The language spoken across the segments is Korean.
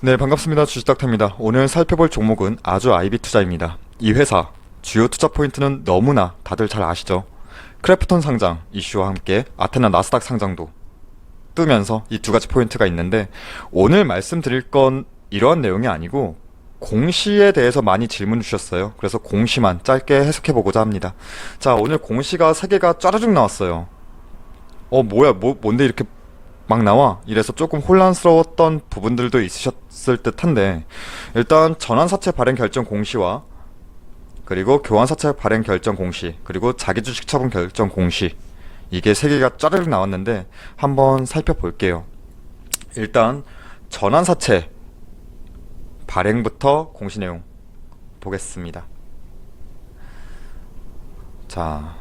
네, 반갑습니다. 주식닥터입니다. 오늘 살펴볼 종목은 아주 아이비 투자입니다. 이 회사 주요 투자 포인트는 너무나 다들 잘 아시죠? 크래프톤 상장 이슈와 함께 아테나 나스닥 상장도 뜨면서 이 두 가지 포인트가 있는데, 오늘 말씀드릴 건 이러한 내용이 아니고 공시에 대해서 많이 질문 주셨어요. 그래서 공시만 짧게 해석해 보고자 합니다. 자, 오늘 공시가 3개가 쫘르륵 나왔어요. 뭐야, 뭔데 이렇게 막 나와? 이래서 조금 혼란스러웠던 부분들도 있으셨을 듯한데, 일단 전환사채 발행 결정 공시와 그리고 교환사채 발행 결정 공시, 그리고 자기주식 처분 결정 공시, 이게 3개가 짜르륵 나왔는데 한번 살펴볼게요. 일단 전환사채 발행부터 공시 내용 보겠습니다. 자,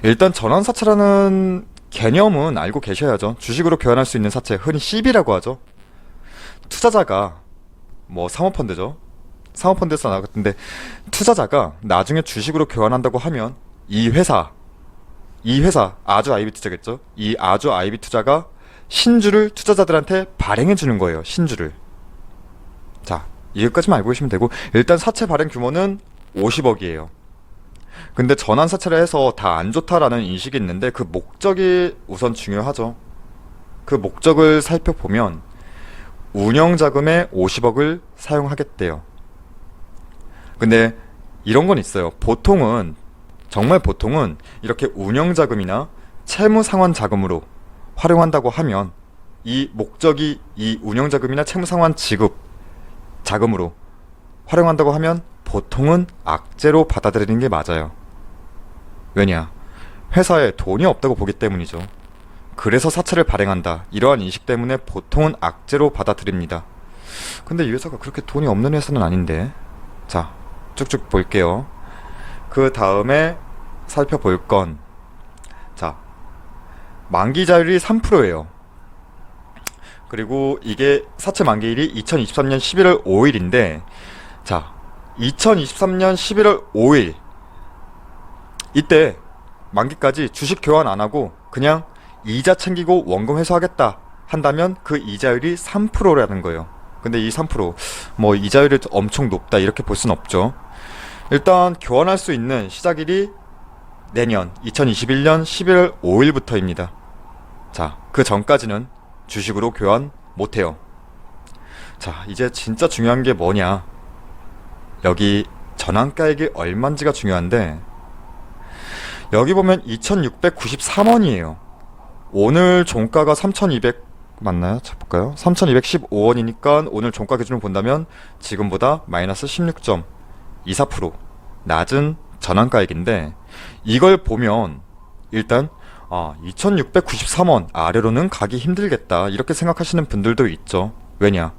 일단 전환사채라는 개념은 알고 계셔야죠. 주식으로 교환할 수 있는 사채, 흔히 CB라고 하죠. 투자자가 사모펀드죠. 사모펀드에서 나왔는데, 투자자가 나중에 주식으로 교환한다고 하면 이 회사 아주 아이비 투자겠죠. 이 아주 아이비 투자가 신주를 투자자들한테 발행해 주는 거예요. 신주를. 자, 이것까지만 알고 계시면 되고, 일단 사채 발행 규모는 50억이에요. 근데 전환사채를 해서 다 안 좋다라는 인식이 있는데, 그 목적이 우선 중요하죠. 그 목적을 살펴보면 운영자금의 50억을 사용하겠대요. 근데 이런 건 있어요. 정말 보통은 이렇게 운영자금이나 채무상환자금으로 활용한다고 하면, 이 목적이 이 운영자금이나 채무상환 지급 자금으로 활용한다고 하면 보통은 악재로 받아들이는 게 맞아요. 왜냐? 회사에 돈이 없다고 보기 때문이죠. 그래서 사채를 발행한다, 이러한 인식 때문에 보통은 악재로 받아들입니다. 근데 이 회사가 그렇게 돈이 없는 회사는 아닌데. 자, 쭉쭉 볼게요. 그 다음에 살펴볼 건, 자, 만기자율이 3%예요. 그리고 이게 사채 만기일이 2023년 11월 5일인데, 자, 2023년 11월 5일 이때 만기까지 주식 교환 안 하고 그냥 이자 챙기고 원금 회수하겠다 한다면 그 이자율이 3%라는 거예요. 근데 이 3%, 이자율이 엄청 높다 이렇게 볼 순 없죠. 일단 교환할 수 있는 시작일이 내년 2021년 11월 5일부터입니다. 자, 그 전까지는 주식으로 교환 못해요. 자, 이제 진짜 중요한 게 뭐냐, 여기 전환가액이 얼만지가 중요한데, 여기 보면 2693원이에요. 오늘 종가가 3200 맞나요? 볼까요? 3215원이니까 오늘 종가 기준으로 본다면 지금보다 마이너스 16.24% 낮은 전환가액인데, 이걸 보면 일단 2693원 아래로는 가기 힘들겠다 이렇게 생각하시는 분들도 있죠. 왜냐?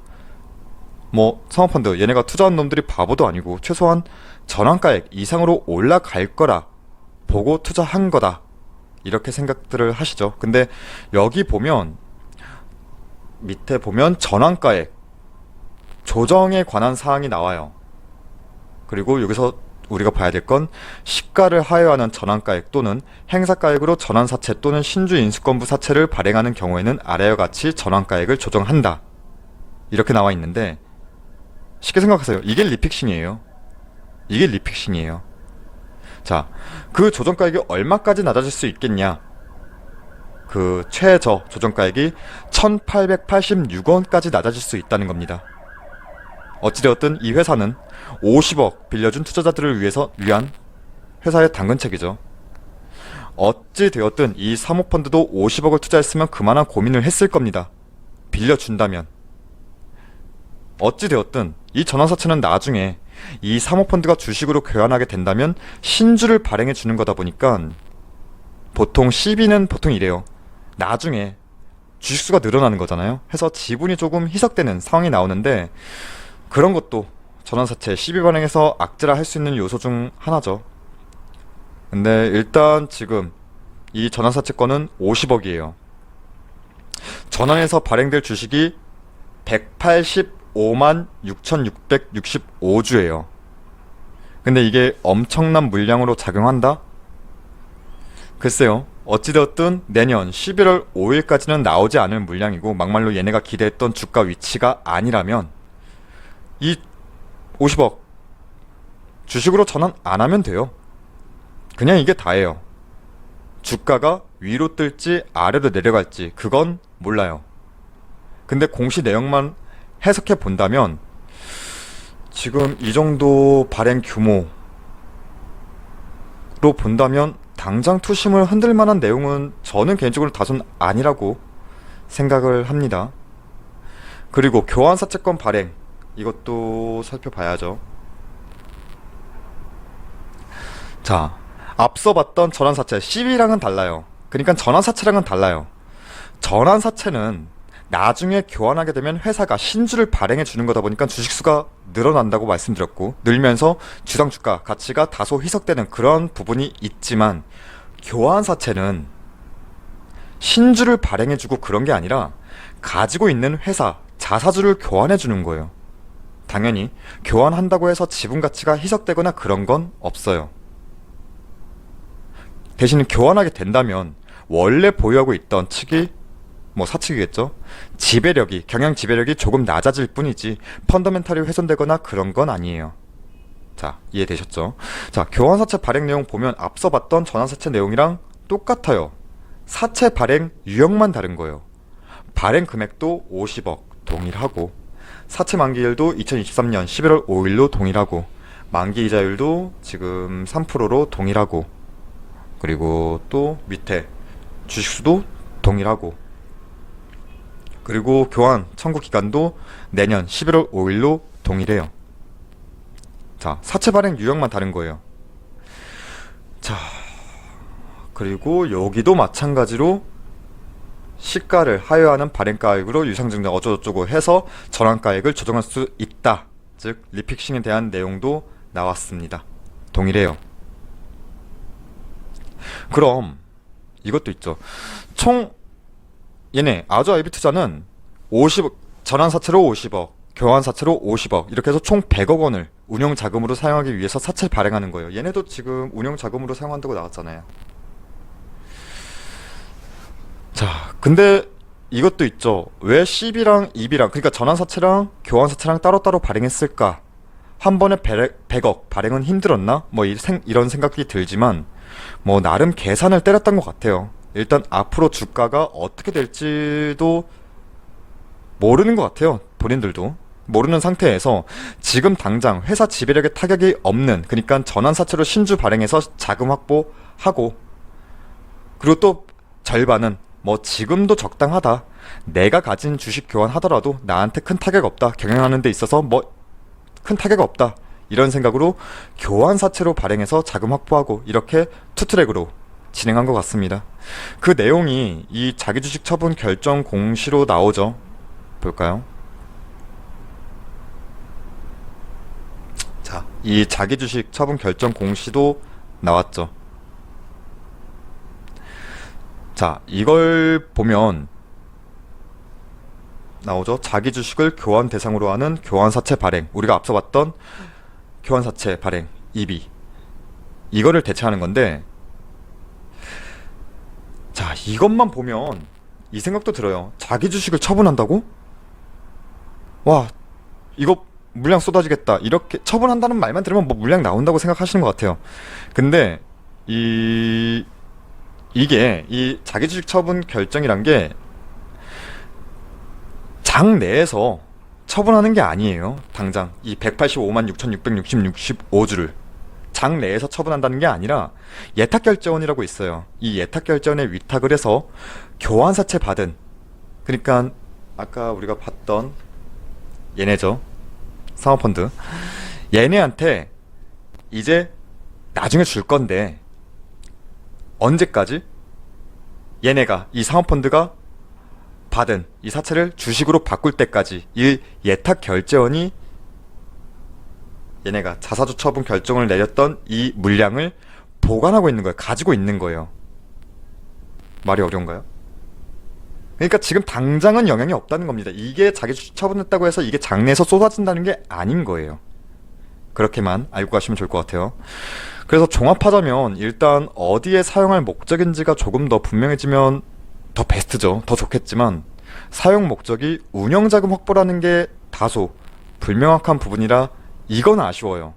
사모펀드 얘네가 투자한 놈들이 바보도 아니고 최소한 전환가액 이상으로 올라갈 거라 보고 투자한 거다 이렇게 생각들을 하시죠. 근데 여기 보면, 밑에 보면 전환가액 조정에 관한 사항이 나와요. 그리고 여기서 우리가 봐야 될 건, 시가를 하회하는 전환가액 또는 행사가액으로 전환사채 또는 신주 인수권부 사채를 발행하는 경우에는 아래와 같이 전환가액을 조정한다 이렇게 나와 있는데, 쉽게 생각하세요. 이게 리픽싱이에요. 자, 그 조정가액이 얼마까지 낮아질 수 있겠냐? 그 최저 조정가액이 1886원까지 낮아질 수 있다는 겁니다. 어찌되었든 이 회사는 50억 빌려준 투자자들을 위한 회사의 당근책이죠. 어찌되었든 이 사모펀드도 50억을 투자했으면 그만한 고민을 했을 겁니다. 빌려준다면. 어찌되었든 이 전환사채는 나중에 이 사모펀드가 주식으로 교환하게 된다면 신주를 발행해 주는 거다 보니까, 보통 CB는 보통 이래요. 나중에 주식수가 늘어나는 거잖아요. 해서 지분이 조금 희석되는 상황이 나오는데, 그런 것도 전환사채 CB 발행해서 악재라 할 수 있는 요소 중 하나죠. 근데 일단 지금 이 전환사채권은 50억이에요. 전환해서 발행될 주식이 185만 6,665주예요. 근데 이게 엄청난 물량으로 작용한다? 글쎄요. 어찌되었든 내년 11월 5일까지는 나오지 않을 물량이고 막말로 얘네가 기대했던 주가 위치가 아니라면 이 50억 주식으로 전환 안 하면 돼요. 그냥 이게 다예요. 주가가 위로 뜰지 아래로 내려갈지 그건 몰라요. 근데 공시 내용만 해석해 본다면 지금 이 정도 발행 규모로 본다면 당장 투심을 흔들 만한 내용은 저는 개인적으로 다소는 아니라고 생각을 합니다. 그리고 교환사채권 발행 이것도 살펴봐야죠. 자, 앞서 봤던 전환사채 CB랑은 달라요. 그러니까 전환사채랑은 달라요. 전환사채는 나중에 교환하게 되면 회사가 신주를 발행해 주는 거다 보니까 주식수가 늘어난다고 말씀드렸고, 늘면서 주당 주가 가치가 다소 희석되는 그런 부분이 있지만, 교환사채는 신주를 발행해 주고 그런 게 아니라 가지고 있는 회사 자사주를 교환해 주는 거예요. 당연히 교환한다고 해서 지분 가치가 희석되거나 그런 건 없어요. 대신 교환하게 된다면 원래 보유하고 있던 측이 사측이겠죠. 지배력이, 경영 지배력이 조금 낮아질 뿐이지 펀더멘탈이 훼손되거나 그런 건 아니에요. 자, 이해되셨죠? 자, 교환사채 발행 내용 보면 앞서 봤던 전환사채 내용이랑 똑같아요. 사채 발행 유형만 다른 거예요. 발행 금액도 50억 동일하고, 사채 만기일도 2023년 11월 5일로 동일하고, 만기 이자율도 지금 3%로 동일하고, 그리고 또 밑에 주식수도 동일하고, 그리고 교환 청구 기간도 내년 11월 5일로 동일해요. 자, 사채 발행 유형만 다른 거예요. 자, 그리고 여기도 마찬가지로 시가를 하회하는 발행가액으로 유상증자 어쩌고저쩌고 해서 전환가액을 조정할 수 있다. 즉 리픽싱에 대한 내용도 나왔습니다. 동일해요. 그럼 이것도 있죠. 총 얘네 아주 아이비 투자는 50억, 전환사채로 50억, 교환사채로 50억 이렇게 해서 총 100억 원을 운용자금으로 사용하기 위해서 사채를 발행하는 거예요. 얘네도 지금 운용자금으로 사용한다고 나왔잖아요. 자, 근데 이것도 있죠. 왜 CB랑 EB랑, 그러니까 전환사채랑 교환사채랑 따로따로 발행했을까? 한 번에 100억 발행은 힘들었나? 이런 생각이 들지만 나름 계산을 때렸던 것 같아요. 일단 앞으로 주가가 어떻게 될지도 모르는 것 같아요. 본인들도 모르는 상태에서 지금 당장 회사 지배력에 타격이 없는, 그러니까 전환사채로 신주 발행해서 자금 확보하고, 그리고 또 절반은 지금도 적당하다, 내가 가진 주식 교환하더라도 나한테 큰 타격 없다, 경영하는 데 있어서 큰 타격 없다, 이런 생각으로 교환사채로 발행해서 자금 확보하고 이렇게 투트랙으로 진행한 것 같습니다. 그 내용이 이 자기주식 처분 결정 공시로 나오죠. 볼까요? 자, 이 자기주식 처분 결정 공시도 나왔죠. 자, 이걸 보면 나오죠. 자기주식을 교환 대상으로 하는 교환사채 발행, 우리가 앞서 봤던 교환사채 발행 EB, 이거를 대체하는 건데, 자, 이것만 보면 이 생각도 들어요. 자기 주식을 처분한다고? 와, 이거 물량 쏟아지겠다, 이렇게 처분한다는 말만 들으면 물량 나온다고 생각하시는 것 같아요. 근데 이게 이 자기 주식 처분 결정이란 게 장 내에서 처분하는 게 아니에요. 당장 이 185만 6,665주를 장 내에서 처분한다는 게 아니라 예탁결제원이라고 있어요. 이 예탁결제원에 위탁을 해서 교환사채 받은, 그러니까 아까 우리가 봤던 얘네죠. 사모펀드. 얘네한테 이제 나중에 줄 건데 언제까지? 얘네가, 이 사모펀드가 받은 이 사채를 주식으로 바꿀 때까지 이 예탁결제원이 얘네가 자사주 처분 결정을 내렸던 이 물량을 보관하고 있는 거예요. 가지고 있는 거예요. 말이 어려운가요? 그러니까 지금 당장은 영향이 없다는 겁니다. 이게 자기 주식 처분했다고 해서 이게 장내에서 쏟아진다는 게 아닌 거예요. 그렇게만 알고 가시면 좋을 것 같아요. 그래서 종합하자면 일단 어디에 사용할 목적인지가 조금 더 분명해지면 더 베스트죠. 더 좋겠지만 사용 목적이 운영자금 확보라는 게 다소 불명확한 부분이라 이건 아쉬워요.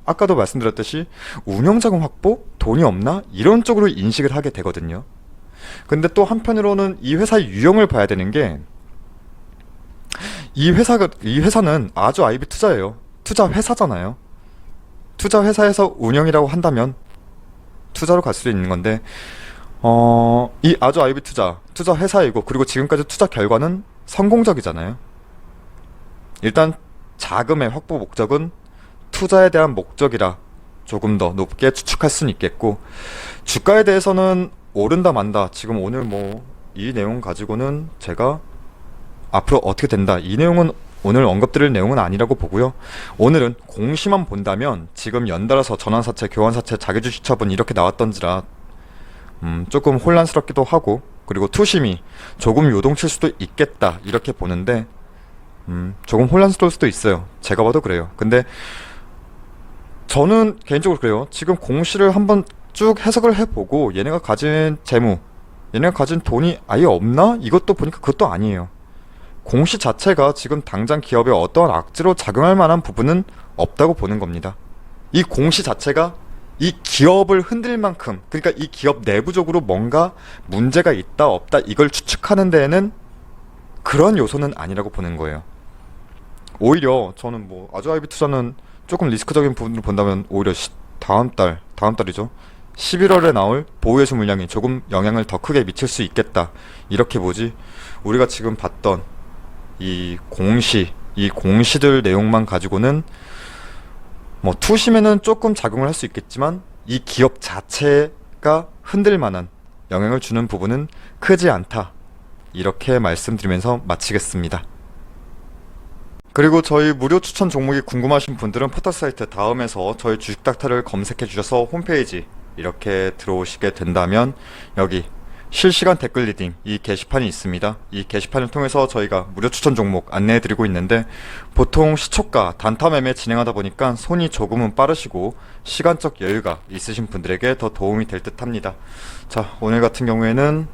아까도 말씀드렸듯이 운영자금 확보? 돈이 없나? 이런 쪽으로 인식을 하게 되거든요. 근데 또 한편으로는 이 회사의 유형을 봐야 되는 게 이 회사는 아주 아이비 투자예요. 투자 회사잖아요. 투자 회사에서 운영이라고 한다면 투자로 갈 수도 있는 건데 이 아주 아이비 투자 회사이고 그리고 지금까지 투자 결과는 성공적이잖아요. 일단 자금의 확보 목적은 투자에 대한 목적이라 조금 더 높게 추측할 수는 있겠고 주가에 대해서는 오른다 만다 지금 오늘 뭐 이 내용 가지고는 제가 앞으로 어떻게 된다 이 내용은 오늘 언급드릴 내용은 아니라고 보고요. 오늘은 공시만 본다면 지금 연달아서 전환사채, 교환사채, 자기주식처분 이렇게 나왔던지라 조금 혼란스럽기도 하고 그리고 투심이 조금 요동칠 수도 있겠다 이렇게 보는데 조금 혼란스러울 수도 있어요. 제가 봐도 그래요. 근데 저는 개인적으로 그래요. 지금 공시를 한번 쭉 해석을 해보고 얘네가 가진 재무, 얘네가 가진 돈이 아예 없나? 이것도 보니까 그것도 아니에요. 공시 자체가 지금 당장 기업에 어떠한 악재로 작용할 만한 부분은 없다고 보는 겁니다. 이 공시 자체가 이 기업을 흔들 만큼, 그러니까 이 기업 내부적으로 뭔가 문제가 있다 없다 이걸 추측하는 데에는 그런 요소는 아니라고 보는 거예요. 오히려 저는 뭐 아주아이비 투자는 조금 리스크적인 부분을 본다면 오히려 다음 달이죠. 11월에 나올 보호예수 물량이 조금 영향을 더 크게 미칠 수 있겠다. 이렇게 보지. 우리가 지금 봤던 이 공시들 내용만 가지고는 뭐 투심에는 조금 작용을 할 수 있겠지만 이 기업 자체가 흔들 만한 영향을 주는 부분은 크지 않다. 이렇게 말씀드리면서 마치겠습니다. 그리고 저희 무료 추천 종목이 궁금하신 분들은 포털 사이트 다음에서 저희 주식닥터를 검색해 주셔서 홈페이지 이렇게 들어오시게 된다면 여기 실시간 댓글 리딩 이 게시판이 있습니다. 이 게시판을 통해서 저희가 무료 추천 종목 안내해 드리고 있는데 보통 시초가 단타 매매 진행하다 보니까 손이 조금은 빠르시고 시간적 여유가 있으신 분들에게 더 도움이 될 듯 합니다. 자, 오늘 같은 경우에는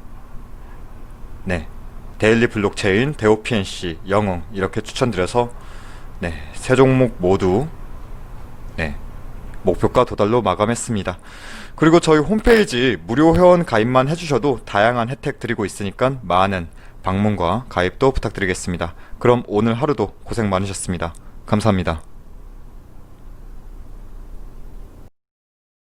데일리 블록체인, 대오PNC, 영흥 이렇게 추천드려서 세 종목 모두 목표가 도달로 마감했습니다. 그리고 저희 홈페이지 무료 회원 가입만 해주셔도 다양한 혜택 드리고 있으니까 많은 방문과 가입도 부탁드리겠습니다. 그럼 오늘 하루도 고생 많으셨습니다. 감사합니다.